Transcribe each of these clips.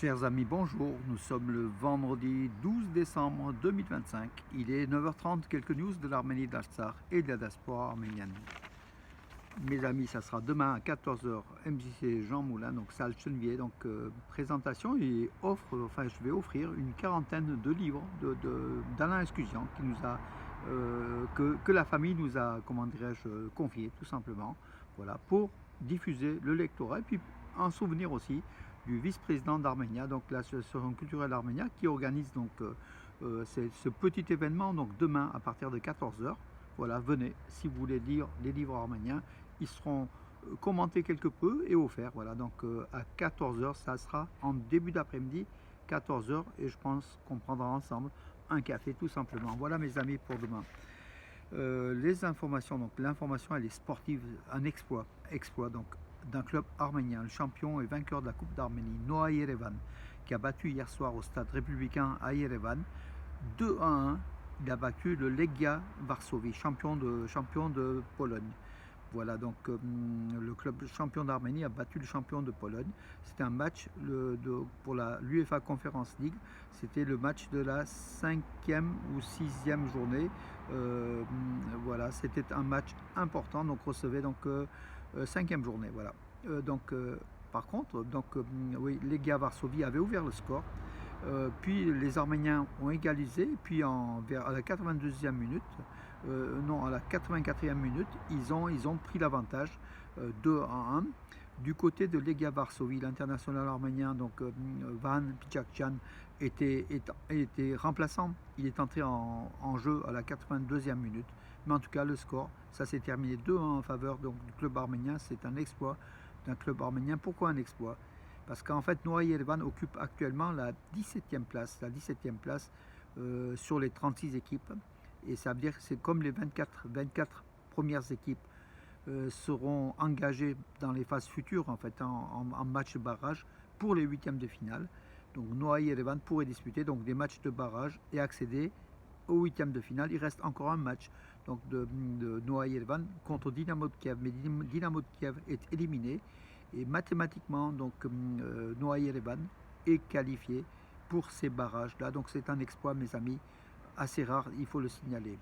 Chers amis, bonjour. Nous sommes le vendredi 12 décembre 2025. Il est 9h30, quelques news de l'Arménie, d'Artsakh et de la diaspora arménienne. Mes amis, ça sera demain à 14h, MJC Jean Moulin, donc salle Chenevier. Donc présentation et je vais offrir une quarantaine de livres d'Alain Escusian qui nous a, que la famille nous a, comment dirais-je, confié tout simplement. Voilà, pour diffuser le lectorat et puis en souvenir aussi du vice-président d'Arménia, donc l'association culturelle Arménia, qui organise donc ce petit événement donc demain à partir de 14h. Voilà, venez si vous voulez lire les livres arméniens, ils seront commentés quelque peu et offerts. Voilà, donc à 14h, ça sera en début d'après-midi, 14h, et je pense qu'on prendra ensemble un café tout simplement. Voilà mes amis pour demain. Les informations, donc l'information elle est sportive, un exploit donc d'un club arménien, le champion et vainqueur de la Coupe d'Arménie, Noah Yerevan, qui a battu hier soir au stade républicain à Yerevan 2-1. Il a battu le Legia Varsovie, champion de Pologne. Voilà, donc le club champion d'Arménie a battu le champion de Pologne. C'était un match pour l'UEFA Conference League. C'était le match de la 5e ou 6e journée. Voilà, c'était un match important. Donc recevait donc 5e journée. Voilà. Par contre, oui, Legia Varsovie avait ouvert le score. Puis les Arméniens ont égalisé, puis à la 82e minute, à la 84e minute, ils ont pris l'avantage 2-1. Du côté de Legia Varsovie, l'international arménien, donc Van Pichakjan, était remplaçant. Il est entré en jeu à la 82e minute. Mais en tout cas, le score, ça s'est terminé 2-1 en faveur donc, du club arménien. C'est un exploit d'un club arménien. Pourquoi un exploit ? Parce qu'en fait, Noah Yerevan occupe actuellement la 17e place, sur les 36 équipes. Et ça veut dire que c'est comme les 24 premières équipes seront engagées dans les phases futures, en fait, en match de barrage pour les huitièmes de finale. Donc Noah Yerevan pourrait disputer donc, des matchs de barrage et accéder aux huitièmes de finale. Il reste encore un match donc, de Noah Yerevan contre Dynamo de Kiev. Mais Dynamo de Kiev est éliminé. Et mathématiquement, donc Noah Yerevan est qualifié pour ces barrages-là. Donc c'est un exploit, mes amis, assez rare, il faut le signaler.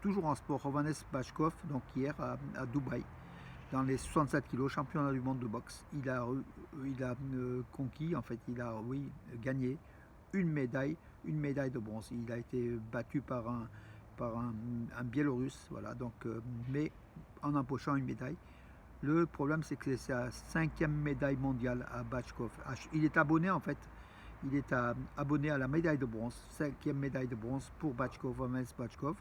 Toujours en sport, Rovanes Bachkov, donc hier à Dubaï, dans les 67 kilos, championnat du monde de boxe, il a conquis, en fait, il a gagné une médaille de bronze. Il a été battu par un Biélorusse, voilà, donc, mais en empochant une médaille. Le problème, c'est que c'est sa 5e médaille mondiale à Bachkov. Il est abonné, en fait, abonné à la médaille de bronze, 5e médaille de bronze pour Bachkov, Rovanes Bachkov,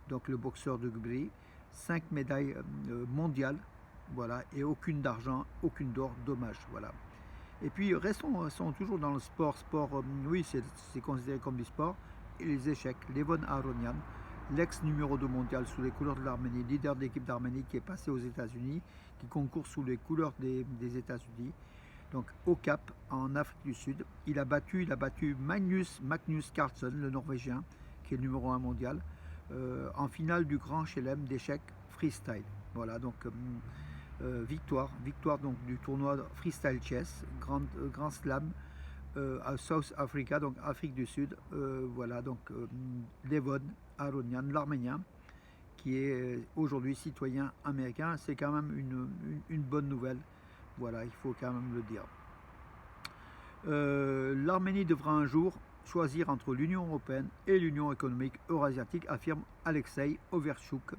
donc le boxeur de Gubri. 5 médailles mondiales, voilà, et aucune d'argent, aucune d'or, dommage, voilà. Et puis, restons toujours dans le sport. Oui, c'est considéré comme du sport. Et les échecs, Levon Aronian, l'ex numéro 2 mondial sous les couleurs de l'Arménie, leader de l'équipe d'Arménie qui est passé aux États-Unis, qui concourt sous les couleurs des États-Unis, donc au Cap, en Afrique du Sud. Il a battu Magnus Carlsen, le Norvégien, qui est le numéro 1 mondial, en finale du Grand Chelem d'échecs freestyle. Voilà, donc victoire donc, du tournoi freestyle chess, grand slam, à South Africa, donc Afrique du Sud. Voilà, donc Levon Aronian, l'Arménien, qui est aujourd'hui citoyen américain. C'est quand même une bonne nouvelle. Voilà, il faut quand même le dire. L'Arménie devra un jour choisir entre l'Union européenne et l'Union économique eurasiatique, affirme Alexei Overchuk,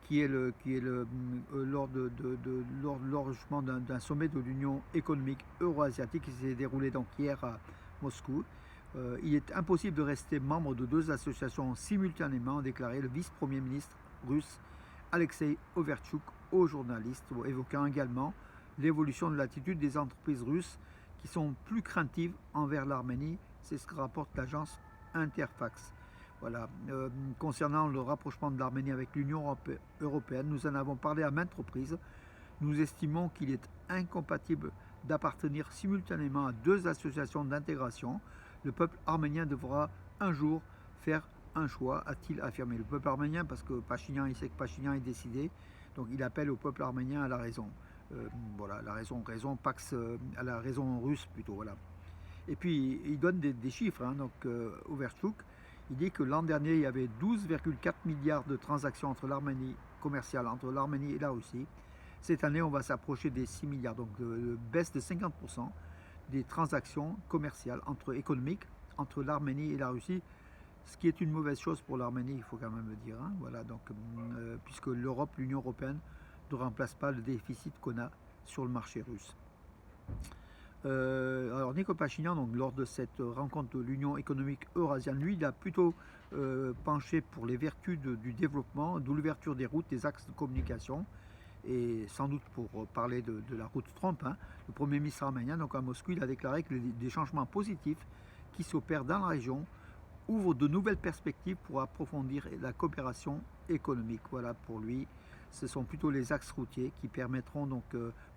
qui est lors de l'enregistrement d'un sommet de l'Union économique euro-asiatique qui s'est déroulé donc hier à Moscou. Il est impossible de rester membre de deux associations simultanément, a déclaré le vice-premier ministre russe Alexei Overchuk aux journalistes, évoquant également l'évolution de l'attitude des entreprises russes qui sont plus craintives envers l'Arménie. C'est ce que rapporte l'agence Interfax. Voilà. Concernant le rapprochement de l'Arménie avec l'Union européenne, nous en avons parlé à maintes reprises. Nous estimons qu'il est incompatible d'appartenir simultanément à deux associations d'intégration. Le peuple arménien devra un jour faire un choix, a-t-il affirmé. Le peuple arménien, parce que Pachinian, il sait que Pachinian est décidé, donc il appelle au peuple arménien à la raison. Voilà, la raison Pax, à la raison russe plutôt, voilà. Et puis il donne des chiffres, hein, donc Overchuk, il dit que l'an dernier il y avait 12,4 milliards de transactions entre l'Arménie commerciale entre l'Arménie et la Russie. Cette année on va s'approcher des 6 milliards, donc baisse de 50% des transactions commerciales économiques entre l'Arménie et la Russie, ce qui est une mauvaise chose pour l'Arménie, il faut quand même le dire, hein, voilà, donc, puisque l'Union européenne ne remplace pas le déficit qu'on a sur le marché russe. Alors Nikol Pachinian, donc, lors de cette rencontre de l'Union économique eurasienne, lui, il a plutôt penché pour les vertus du développement, de l'ouverture des routes, des axes de communication, et sans doute pour parler de la route Trump, hein, le Premier ministre arménien, donc à Moscou, il a déclaré que des changements positifs qui s'opèrent dans la région ouvrent de nouvelles perspectives pour approfondir la coopération économique. Voilà, pour lui, ce sont plutôt les axes routiers qui permettront donc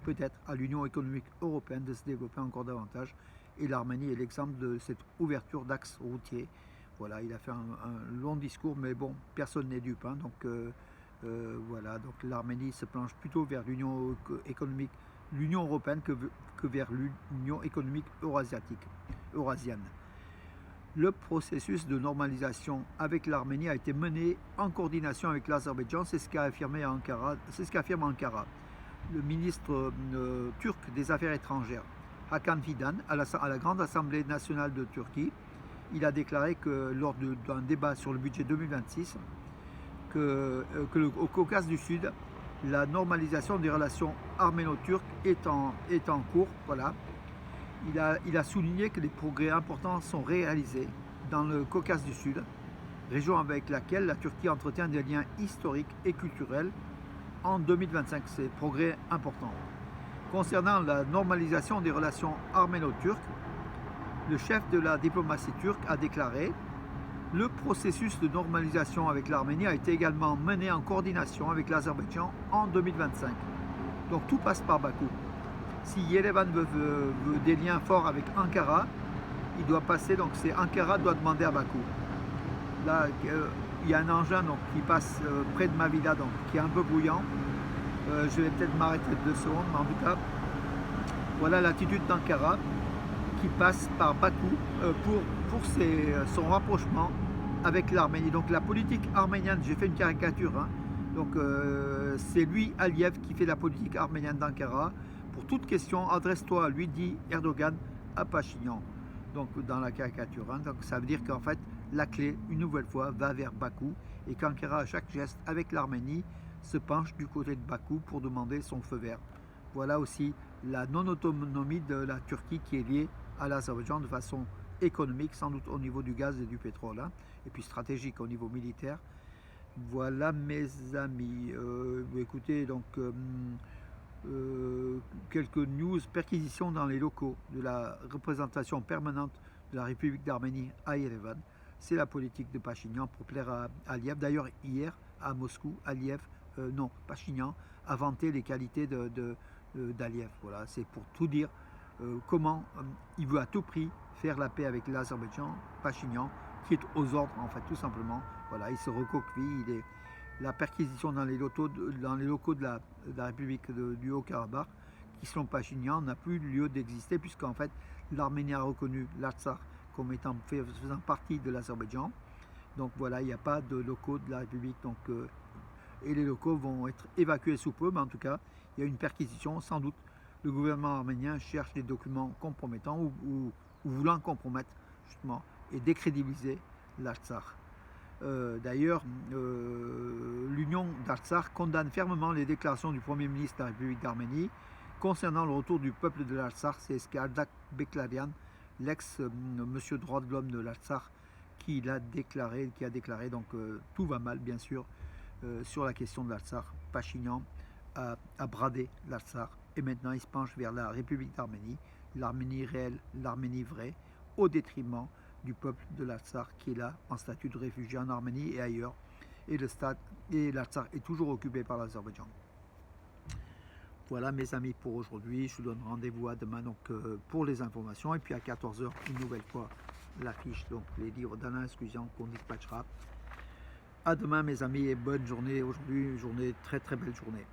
peut-être à l'Union économique européenne de se développer encore davantage. Et l'Arménie est l'exemple de cette ouverture d'axes routiers. Voilà, il a fait un long discours, mais bon, personne n'est dupe, hein, donc voilà, donc l'Arménie se planche plutôt vers l'Union économique, l'Union européenne que vers l'Union économique eurasienne. Le processus de normalisation avec l'Arménie a été mené en coordination avec l'Azerbaïdjan, c'est ce qu'a affirmé Ankara, affirme Ankara. Le ministre turc des Affaires étrangères, Hakan Fidan, à la Grande Assemblée nationale de Turquie, il a déclaré que lors d'un débat sur le budget 2026, au Caucase du Sud, la normalisation des relations arméno-turques est en cours. Voilà. Il a souligné que des progrès importants sont réalisés dans le Caucase du Sud, région avec laquelle la Turquie entretient des liens historiques et culturels en 2025. C'est progrès important. Concernant la normalisation des relations arméno-turques, le chef de la diplomatie turque a déclaré: le processus de normalisation avec l'Arménie a été également mené en coordination avec l'Azerbaïdjan en 2025. Donc tout passe par Bakou. Si Yerevan veut des liens forts avec Ankara, il doit passer, donc c'est Ankara doit demander à Bakou. Là, il y a un engin donc, qui passe près de ma villa, donc, qui est un peu bruyant. Je vais peut-être m'arrêter 2 secondes, mais en tout cas, voilà l'attitude d'Ankara qui passe par Bakou pour son rapprochement avec l'Arménie. Donc la politique arménienne, j'ai fait une caricature, hein, donc c'est lui, Aliyev, qui fait la politique arménienne d'Ankara. Pour toute question, adresse-toi, lui dit Erdogan, à Pachinian. Donc dans la caricature, hein, donc ça veut dire qu'en fait la clé, une nouvelle fois, va vers Bakou et qu'Ankara, à chaque geste avec l'Arménie, se penche du côté de Bakou pour demander son feu vert. Voilà aussi la non-autonomie de la Turquie qui est liée à l'Azerbaïdjan de façon économique, sans doute au niveau du gaz et du pétrole, hein, et puis stratégique au niveau militaire. Voilà mes amis. Écoutez, donc quelques news: perquisitions dans les locaux de la représentation permanente de la République d'Arménie à Yerevan. C'est la politique de Pachinian pour plaire à Aliyev. D'ailleurs, hier à Moscou, Pachinian a vanté les qualités d'Aliyev. Voilà, c'est pour tout dire comment il veut à tout prix faire la paix avec l'Azerbaïdjan. Pachinian, qui est aux ordres, en fait, tout simplement. Voilà, il se recoqueville. La perquisition dans les locaux de la République du Haut-Karabakh, qui selon Pachinian n'a plus lieu d'exister, puisqu'en fait l'Arménie a reconnu l'Artsakh comme faisant partie de l'Azerbaïdjan. Donc voilà, il n'y a pas de locaux de la République, donc, et les locaux vont être évacués sous peu, mais en tout cas il y a une perquisition. Sans doute le gouvernement arménien cherche des documents compromettants ou voulant compromettre justement et décrédibiliser l'Artsakh. D'ailleurs, l'Union d'Artsakh condamne fermement les déclarations du Premier ministre de la République d'Arménie concernant le retour du peuple de l'Artsakh. C'est ce qu'Ardak Beklarian, l'ex-monsieur droit de l'homme de l'Artsakh, qui a déclaré. Donc tout va mal, bien sûr, sur la question de l'Artsakh. Pachinian a bradé l'Artsakh et maintenant il se penche vers la République d'Arménie, l'Arménie réelle, l'Arménie vraie, au détriment du peuple de l'Artsakh qui est là en statut de réfugié en Arménie et ailleurs. Et l'Artsakh est toujours occupé par l'Azerbaïdjan. Voilà mes amis pour aujourd'hui. Je vous donne rendez-vous à demain donc, pour les informations. Et puis à 14 h, une nouvelle fois, l'affiche, donc les livres d'Alain Escusian qu'on dispatchera. À demain mes amis et bonne journée aujourd'hui, une journée, très très belle journée.